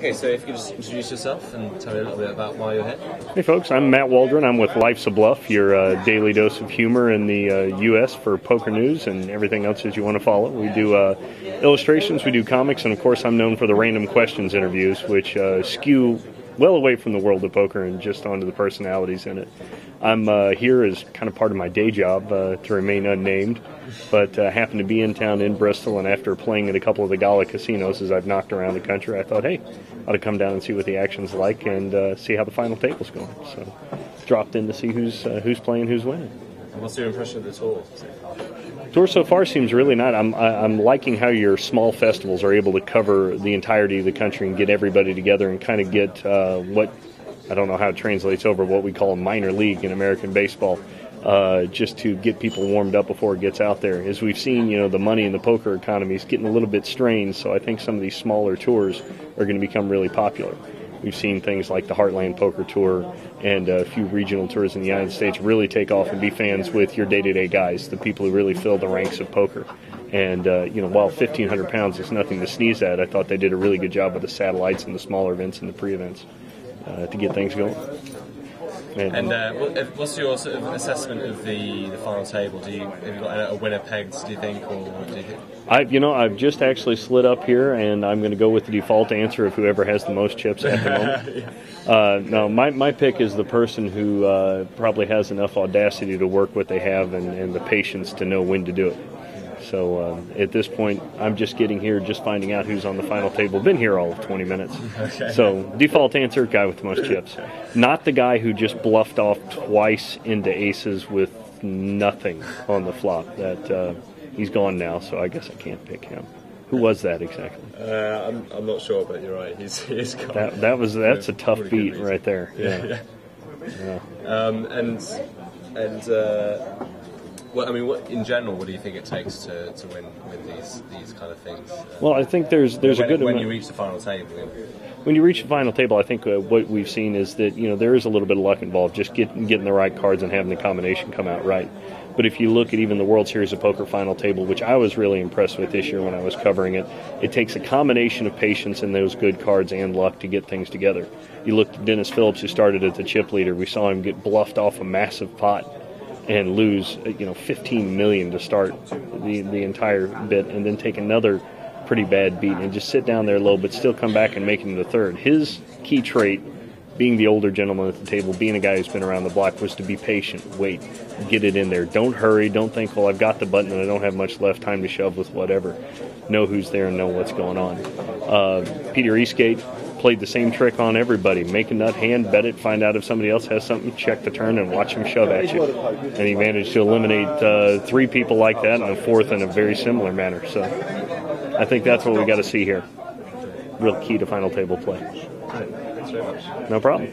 Okay, so if you could just introduce yourself and tell me a little bit about why you're here. Hey folks, I'm Matt Waldorn. I'm with Life's a Bluff, your daily dose of humor in the U.S. for poker news and everything else that you want to follow. We do illustrations, we do comics, and of course I'm known for the random questions interviews, which skew well away from the world of poker and just onto the personalities in it. I'm here as kind of part of my day job to remain unnamed, but happen to be in town in Bristol, and after playing at a couple of the Gala casinos as I've knocked around the country, I thought, hey, I ought to come down and see what the action's like and see how the final table's going. So dropped in to see who's playing, who's winning. And what's your impression of the tour? Tour so far seems really nice. I'm liking how your small festivals are able to cover the entirety of the country and get everybody together and kind of get what, I don't know how it translates over, what we call a minor league in American baseball, just to get people warmed up before it gets out there. As we've seen, the money in the poker economy is getting a little bit strained, so I think some of these smaller tours are going to become really popular. We've seen things like the Heartland Poker Tour and a few regional tours in the United States really take off and be fans with your day-to-day guys, the people who really fill the ranks of poker. And, while 1,500 pounds is nothing to sneeze at, I thought they did a really good job with the satellites and the smaller events and the pre-events to get things going. And what's your sort of assessment of the final table? Have you got a winner pegged, do you think, or what do you think? I've just actually slid up here, and I'm going to go with the default answer of whoever has the most chips at the moment. Yeah. No, my pick is the person who probably has enough audacity to work what they have and the patience to know when to do it. So at this point, I'm just getting here, just finding out who's on the final table. Been here all of 20 minutes. Okay. So default answer, guy with the most chips. Not the guy who just bluffed off twice into aces with nothing on the flop. That he's gone now, so I guess I can't pick him. Who was that exactly? I'm not sure, but you're right. He's gone. That's a tough beat right there. Yeah. Well, I mean, in general, what do you think it takes to win these kind of things? Well, I think there's a good when you reach the final table. When you reach the final table, I think what we've seen is that there is a little bit of luck involved, just getting the right cards and having the combination come out right. But if you look at even the World Series of Poker final table, which I was really impressed with this year when I was covering it, it takes a combination of patience and those good cards and luck to get things together. You looked at Dennis Phillips, who started at the chip leader. We saw him get bluffed off a massive pot and lose, $15 million to start the entire bit, and then take another pretty bad beat and just sit down there low, but still come back and make it into third. His key trait, being the older gentleman at the table, being a guy who's been around the block, was to be patient, wait, get it in there. Don't hurry. Don't think, well, I've got the button and I don't have much left, time to shove with whatever. Know who's there and know what's going on. Peter Eastgate played the same trick on everybody. Make a nut hand, bet it, find out if somebody else has something, check the turn, and watch him shove at you. And he managed to eliminate 3 people like that, and a 4th in a very similar manner. So I think that's what we got to see here. Real key to final table play. Thanks very much. No problem.